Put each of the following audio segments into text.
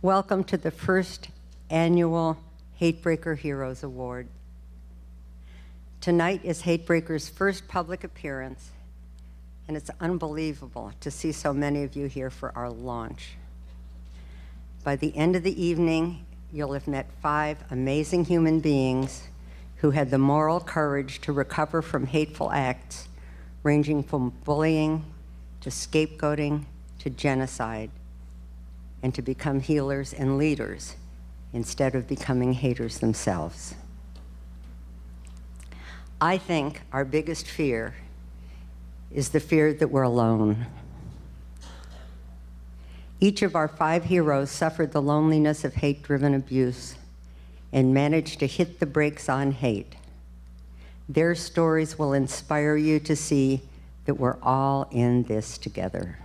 Welcome to the first annual HateBraker Heroes Award. Tonight is HateBraker's first public appearance, and it's unbelievable to see so many of you here for our launch. By the end of the evening, you'll have met 5 amazing human beings who had the moral courage to recover from hateful acts, ranging from bullying to scapegoating to genocide, and to become healers and leaders instead of becoming haters themselves. I think our biggest fear is the fear that we're alone. Each of our 5 heroes suffered the loneliness of hate-driven abuse and managed to hit the brakes on hate. Their stories will inspire you to see that we're all in this together.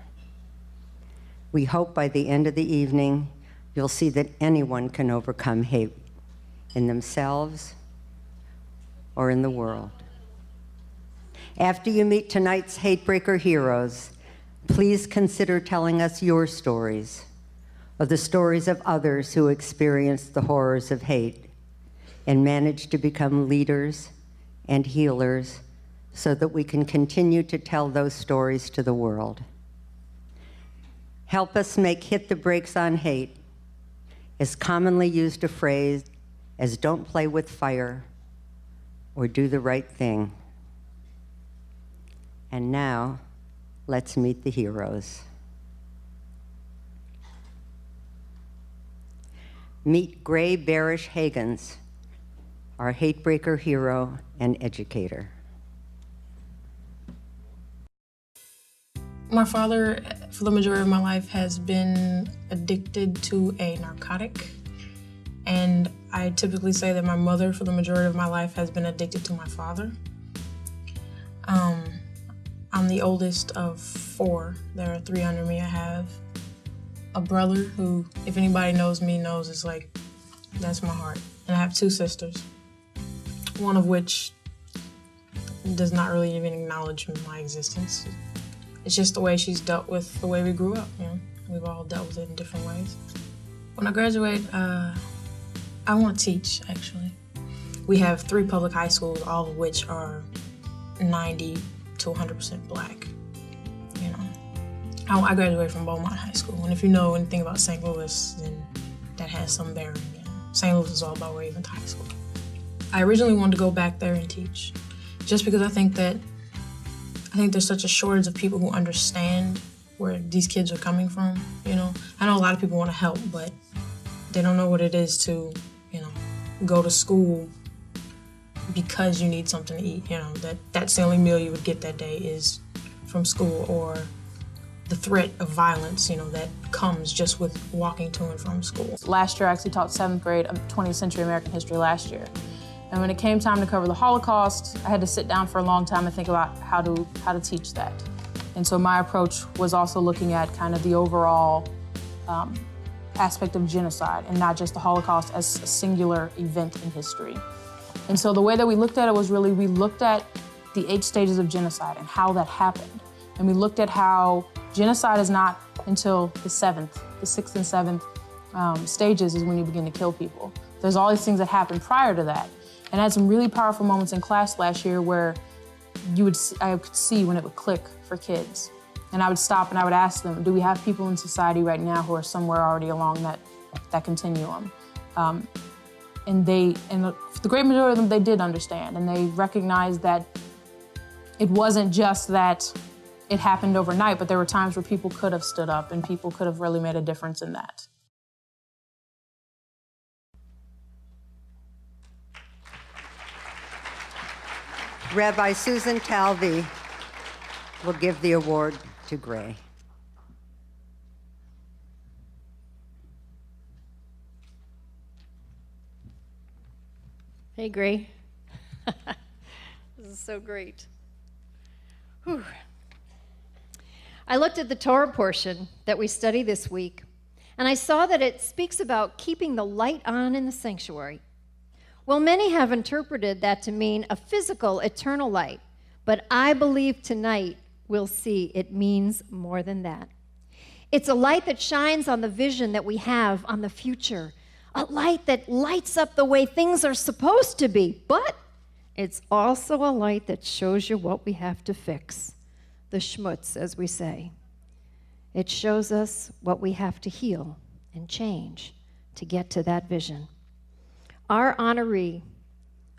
We hope by the end of the evening, you'll see that anyone can overcome hate in themselves or in the world. After you meet tonight's HateBraker heroes, please consider telling us your stories, or the stories of others who experienced the horrors of hate and managed to become leaders and healers so that we can continue to tell those stories to the world. Help us make "hit the brakes on hate" as commonly used a phrase as "don't play with fire" or "do the right thing." And now, let's meet the heroes. Meet Graie Barasch-Hagans, our HateBraker hero and educator. My father, for the majority of my life, has been addicted to a narcotic. And I typically say that my mother, for the majority of my life, has been addicted to my father. I'm the oldest of 4. There are 3 under me. I have a brother who, if anybody knows me, knows it's like, that's my heart. And I have 2 sisters, one of which does not really even acknowledge my existence. It's just the way she's dealt with the way we grew up, you know? We've all dealt with it in different ways. When I graduate, I want to teach, actually. We have 3 public high schools, all of which are 90 to 100% black, you know. I graduated from Beaumont High School, and if you know anything about St. Louis, then that has some bearing. You know? St. Louis is all about where you went to high school. I originally wanted to go back there and teach, just because I think there's such a shortage of people who understand where these kids are coming from, you know. I know a lot of people want to help, but they don't know what it is to, you know, go to school because you need something to eat, you know. That's the only meal you would get that day is from school, or the threat of violence, you know, that comes just with walking to and from school. Last year I actually taught 7th grade of 20th century American history last year. And when it came time to cover the Holocaust, I had to sit down for a long time and think about how to teach that. And so my approach was also looking at kind of the overall aspect of genocide, and not just the Holocaust as a singular event in history. And so the way that we looked at it was really, we looked at the 8 stages of genocide and how that happened. And we looked at how genocide is not until the 6th and 7th stages is when you begin to kill people. There's all these things that happen prior to that. And I had some really powerful moments in class last year where I could see when it would click for kids. And I would stop and I would ask them, do we have people in society right now who are somewhere already along that continuum? And the great majority of them, they did understand, and they recognized that it wasn't just that it happened overnight, but there were times where people could have stood up and people could have really made a difference in that. Rabbi Susan Talvey will give the award to Graie. Hey, Graie. This is so great. Whew. I looked at the Torah portion that we study this week, and I saw that it speaks about keeping the light on in the sanctuary. Well, many have interpreted that to mean a physical, eternal light, but I believe tonight we'll see it means more than that. It's a light that shines on the vision that we have on the future, a light that lights up the way things are supposed to be, but it's also a light that shows you what we have to fix, the schmutz, as we say. It shows us what we have to heal and change to get to that vision. Our honoree,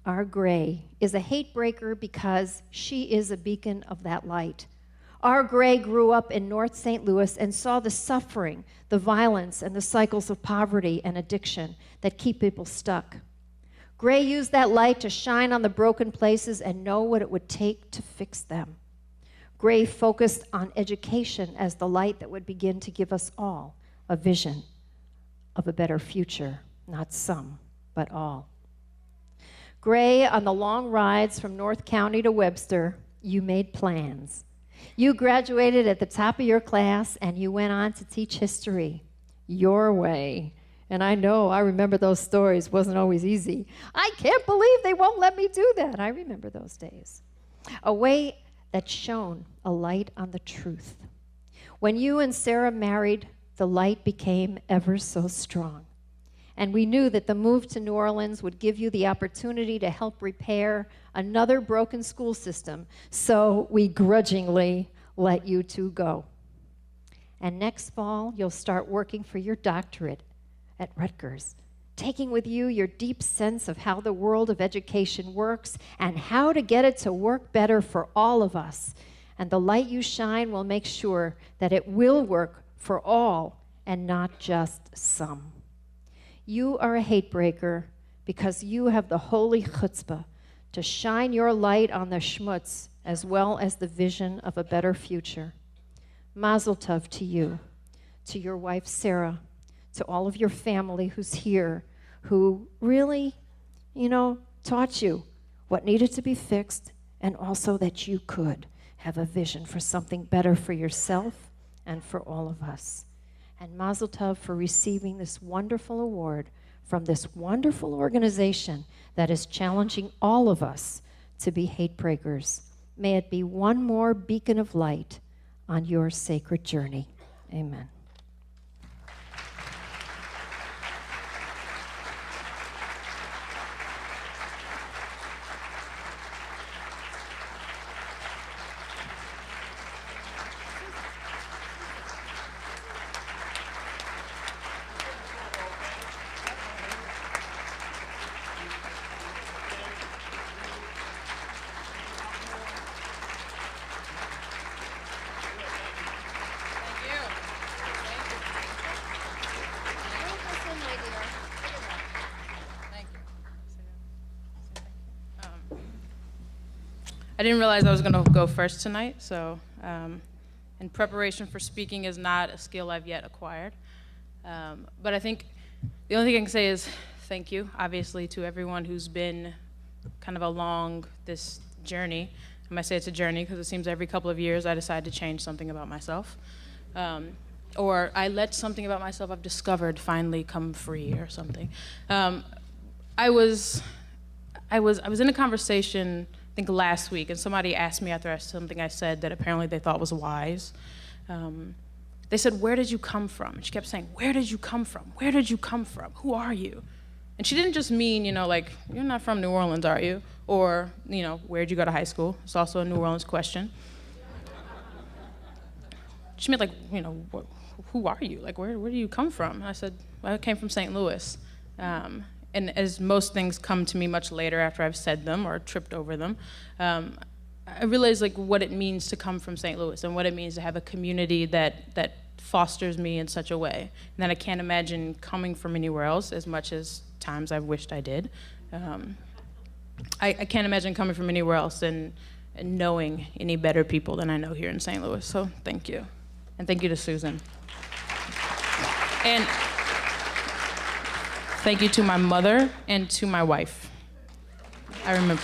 our Graie, is a HateBraker because she is a beacon of that light. Our Graie grew up in North St. Louis and saw the suffering, the violence, and the cycles of poverty and addiction that keep people stuck. Graie used that light to shine on the broken places and know what it would take to fix them. Graie focused on education as the light that would begin to give us all a vision of a better future, not some, but all. Graie, on the long rides from North County to Webster, you made plans. You graduated at the top of your class, and you went on to teach history your way. And I remember those stories. Wasn't always easy. I can't believe they won't let me do that. I remember those days. A way that shone a light on the truth. When you and Sarah married, the light became ever so strong. And we knew that the move to New Orleans would give you the opportunity to help repair another broken school system, so we grudgingly let you two go. And next fall, you'll start working for your doctorate at Rutgers, taking with you your deep sense of how the world of education works and how to get it to work better for all of us. And the light you shine will make sure that it will work for all and not just some. You are a HateBraker because you have the holy chutzpah to shine your light on the schmutz as well as the vision of a better future. Mazel tov to you, to your wife Sarah, to all of your family who's here, who really, taught you what needed to be fixed, and also that you could have a vision for something better for yourself and for all of us. And Mazel Tov for receiving this wonderful award from this wonderful organization that is challenging all of us to be HateBrakers. May it be one more beacon of light on your sacred journey. Amen. I didn't realize I was going to go first tonight, so in preparation for speaking is not a skill I've yet acquired. But I think the only thing I can say is thank you, obviously, to everyone who's been kind of along this journey. I might say it's a journey because it seems every couple of years I decide to change something about myself. Or I let something about myself I've discovered finally come free or something. I was in a conversation, I think last week, and somebody asked me after something I said that apparently they thought was wise. They said, "Where did you come from?" And she kept saying, "Where did you come from? Where did you come from? Who are you?" And she didn't just mean, like, you're not from New Orleans, are you? Or, where'd you go to high school? It's also a New Orleans question. She meant, like, who are you? Like, where do you come from? And I said, well, I came from St. Louis. And as most things come to me much later after I've said them or tripped over them, I realized what it means to come from St. Louis and what it means to have a community that fosters me in such a way. And that I can't imagine coming from anywhere else, as much as times I've wished I did. I can't imagine coming from anywhere else and knowing any better people than I know here in St. Louis. So thank you. And thank you to Susan. And thank you to my mother and to my wife. I remember.